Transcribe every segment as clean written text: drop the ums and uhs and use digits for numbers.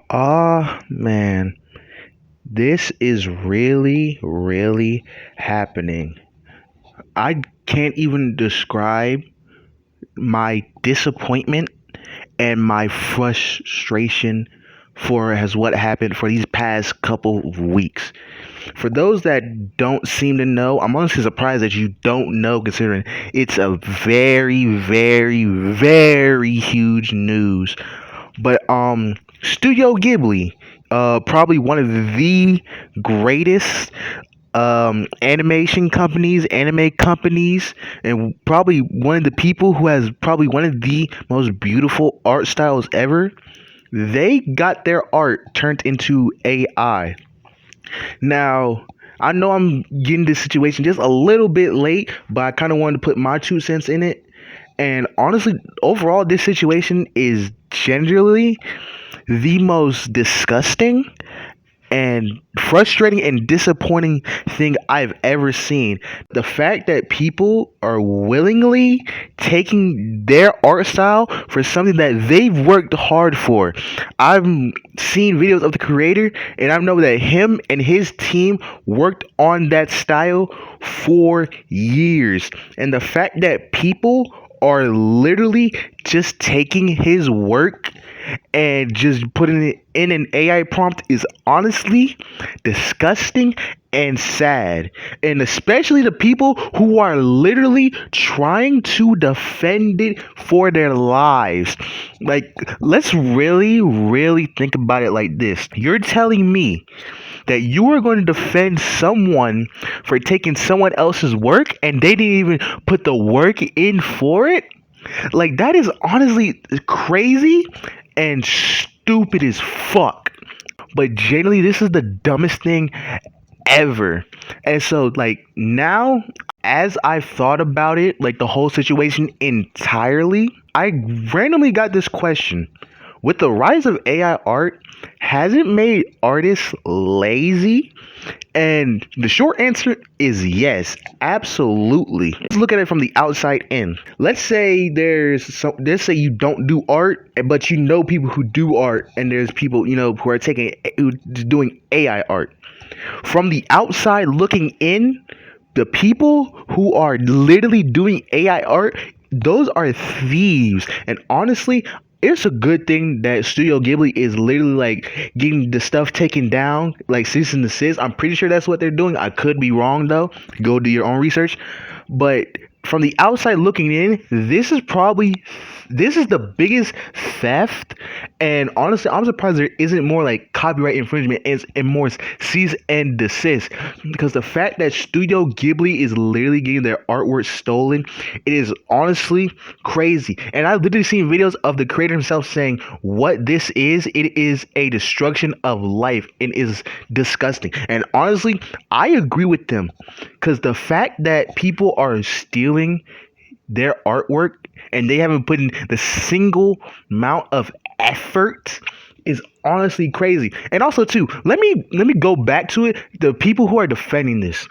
Man, this is really, really happening. I can't even describe my disappointment and my frustration for has what happened for these past couple of weeks. For those that don't seem to know, I'm honestly surprised that you don't know, considering it's a very, very, very huge news. But Studio Ghibli, probably one of the greatest animation companies, anime companies, and probably one of the people who has probably one of the most beautiful art styles ever. They got their art turned into AI. Now, I know I'm getting this situation just a little bit late, but I kind of wanted to put my 2 cents in it. And honestly, overall, this situation is generally the most disgusting and frustrating and disappointing thing I've ever seen. The fact that people are willingly taking their art style for something that they've worked hard for. I've seen videos of the creator, and I know that him and his team worked on that style for years. And the fact that people are literally just taking his work and just putting it in an AI prompt is honestly disgusting and sad. And especially the people who are literally trying to defend it for their lives. Like, let's really, really think about it like this. You're telling me that you are going to defend someone for taking someone else's work and they didn't even put the work in for it? Like, that is honestly crazy and stupid as fuck. But generally, this is the dumbest thing ever. And so, like, now, as I've thought about it, like the whole situation entirely, I randomly got this question. With the rise of AI art, has it made artists lazy? And the short answer is yes, absolutely. Let's look at it from the outside in. Let's say you don't do art, but you know people who do art, and there's people who are doing AI art. From the outside looking in, the people who are literally doing AI art, those are thieves. And honestly, it's a good thing that Studio Ghibli is literally like getting the stuff taken down, like cease and desist. I'm pretty sure that's what they're doing. I could be wrong though. Go do your own research. But from the outside looking in, this is the biggest theft. And honestly, I'm surprised there isn't more like copyright infringement and more cease and desist, because the fact that Studio Ghibli is literally getting their artwork stolen, it is honestly crazy. And I've literally seen videos of the creator himself saying what this is. It is a destruction of life and is disgusting. And honestly, I agree with them, because the fact that people are stealing their artwork and they haven't put in the single amount of effort is honestly crazy. And also too, let me go back to it. The people who are defending this,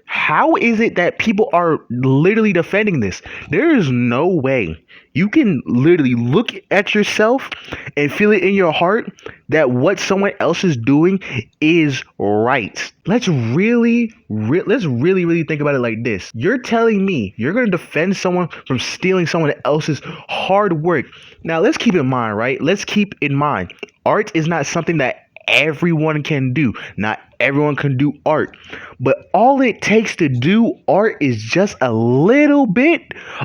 how is it that people are literally defending this? There is no way you can literally look at yourself and feel it in your heart that what someone else is doing is right. Let's really think about it like this. You're telling me you're going to defend someone from stealing someone else's hard work. Now, let's keep in mind, right? Let's keep in mind, art is not something that everyone can do. Not everyone can do art. But all it takes to do art is just a little bit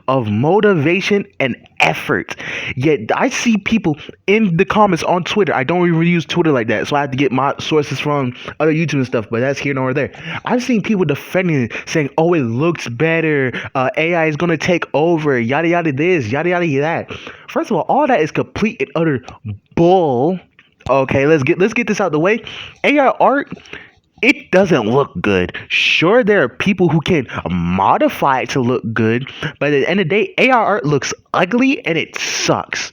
of motivation and effort. Yet I see people in the comments on Twitter. I don't even use Twitter like that, so I have to get my sources from other YouTube and stuff, but that's here nor there. I've seen people defending it, saying, oh, it looks better, AI is going to take over, yada yada this, yada yada that. First of all that is complete and utter bull. Okay, let's get this out of the way. AI art, it doesn't look good. Sure, there are people who can modify it to look good, but at the end of the day, AI art looks ugly and it sucks.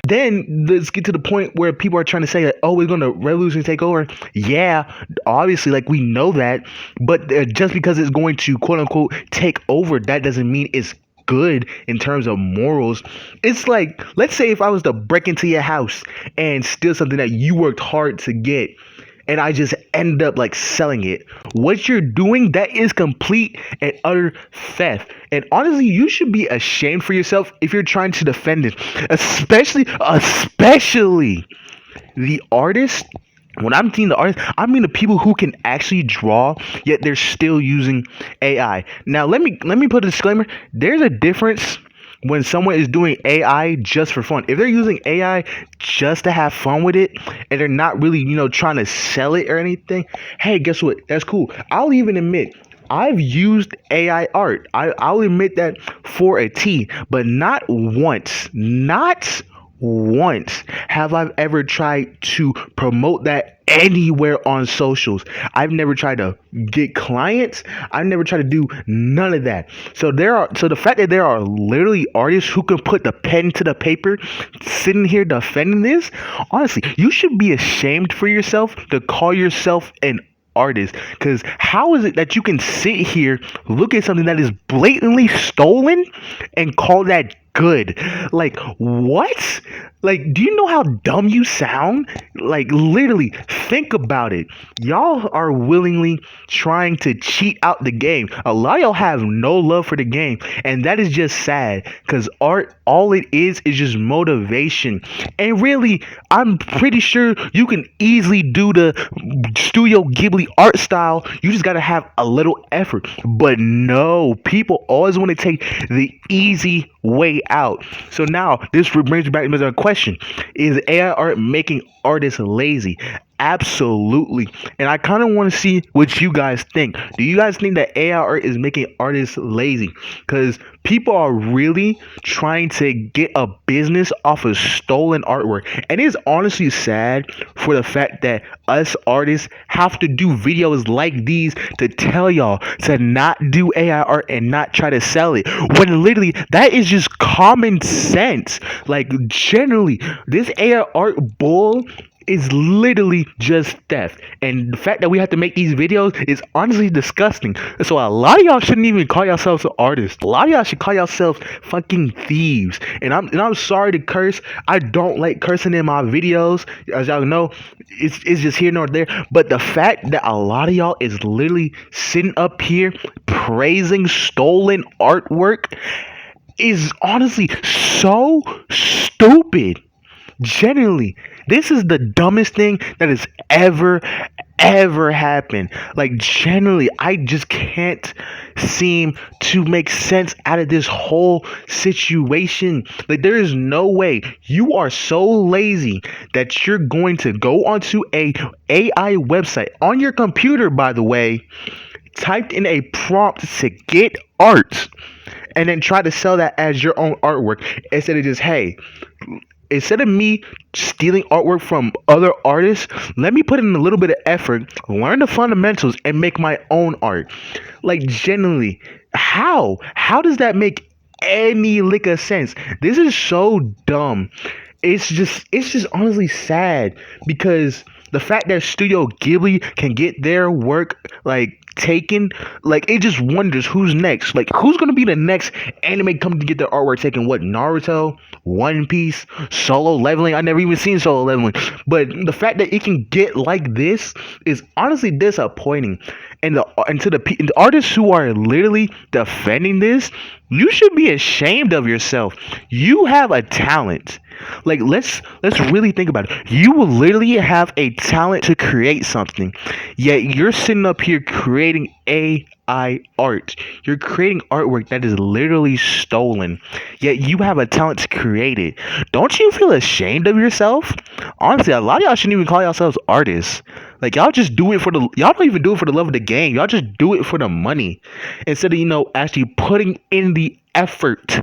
Then let's get to the point where people are trying to say that, oh, we're going to revolution take over. Yeah, obviously, like we know that, but just because it's going to quote unquote take over, that doesn't mean it's good in terms of morals. It's like, let's say if I was to break into your house and steal something that you worked hard to get, and I just end up like selling it. What you're doing, that is complete and utter theft. And honestly, you should be ashamed for yourself if you're trying to defend it. Especially the artist. When I'm seeing the artists, I mean the people who can actually draw, yet they're still using AI. Now, let me put a disclaimer. There's a difference when someone is doing AI just for fun. If they're using AI just to have fun with it, and they're not really, trying to sell it or anything, hey, guess what? That's cool. I'll even admit I've used AI art. I'll admit that for a T, but not once have I ever tried to promote that anywhere on socials. I've never tried to get clients. I've never tried to do none of that. So the fact that there are literally artists who can put the pen to the paper sitting here defending this, honestly, you should be ashamed for yourself to call yourself an artist. Because how is it that you can sit here, look at something that is blatantly stolen, and call that good? Like, what? Like, do you know how dumb you sound? Like, literally, think about it. Y'all are willingly trying to cheat out the game. A lot of y'all have no love for the game, and that is just sad. Because art, all it is just motivation. And really, I'm pretty sure you can easily do the Studio Ghibli art style. You just gotta have a little effort. But no, people always want to take the easy way out. So now this brings me back to the question: is AI art making artists lazy? Absolutely. And I kind of want to see what you guys think. Do you guys think that AI art is making artists lazy? Because people are really trying to get a business off of stolen artwork. And it's honestly sad for the fact that us artists have to do videos like these to tell y'all to not do AI art and not try to sell it. When literally that is just common sense. Like, generally, this AI art bull is literally just theft. And the fact that we have to make these videos is honestly disgusting. So a lot of y'all shouldn't even call yourselves artists. A lot of y'all should call yourselves fucking thieves. And I'm sorry to curse. I don't like cursing in my videos. As y'all know, it's just here nor there. But the fact that a lot of y'all is literally sitting up here praising stolen artwork is honestly so stupid. Genuinely, this is the dumbest thing that has ever happened. Like, generally, I just can't seem to make sense out of this whole situation. Like, there is no way you are so lazy that you're going to go onto a AI website on your computer, by the way, typed in a prompt to get art, and then try to sell that as your own artwork instead of just, hey, instead of me stealing artwork from other artists, let me put in a little bit of effort, learn the fundamentals, and make my own art. Like, genuinely, how does that make any lick of sense? This is so dumb. It's just honestly sad, because the fact that Studio Ghibli can get their work like taken, like, it just wonders who's next. Like, who's gonna be the next anime company to get their artwork taken? What, Naruto, One Piece, Solo Leveling? I never even seen Solo Leveling, but the fact that it can get like this is honestly disappointing. And the artists who are literally defending this, you should be ashamed of yourself. You have a talent. Like, let's really think about it. You will literally have a talent to create something, yet you're sitting up here creating AI art. You're creating artwork that is literally stolen, yet you have a talent to create it. Don't you feel ashamed of yourself? Honestly, a lot of y'all shouldn't even call yourselves artists. Like, y'all just do it for the, y'all don't even do it for the love of the game. Y'all just do it for the money instead of, actually putting in the effort.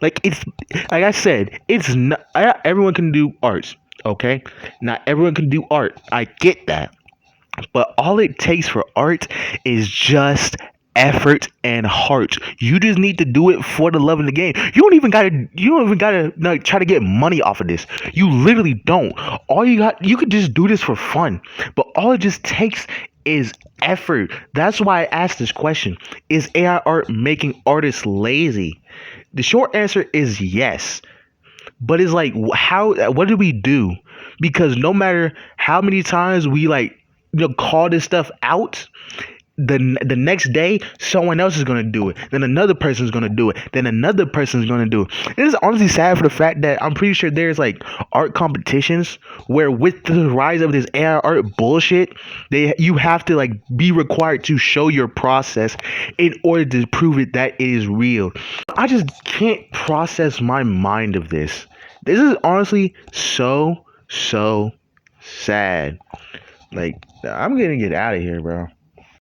Like, it's like I said, it's not everyone can do arts, okay? Not everyone can do art. I get that. But all it takes for art is just effort and heart. You just need to do it for the love of the game. You don't even gotta like try to get money off of this. You literally don't. You could just do this for fun. But all it just takes is effort. That's why I asked this question. Is AI art making artists lazy? The short answer is yes. But it's like, how? What do we do? Because no matter how many times we like, call this stuff out, the next day someone else is gonna do it. Then another person is gonna do it. Then another person is gonna do it. It is honestly sad for the fact that I'm pretty sure there's like art competitions where with the rise of this AI art bullshit, you have to like be required to show your process in order to prove it that it is real. I just can't process my mind of this. This is honestly so sad. Like, I'm gonna get out of here, bro.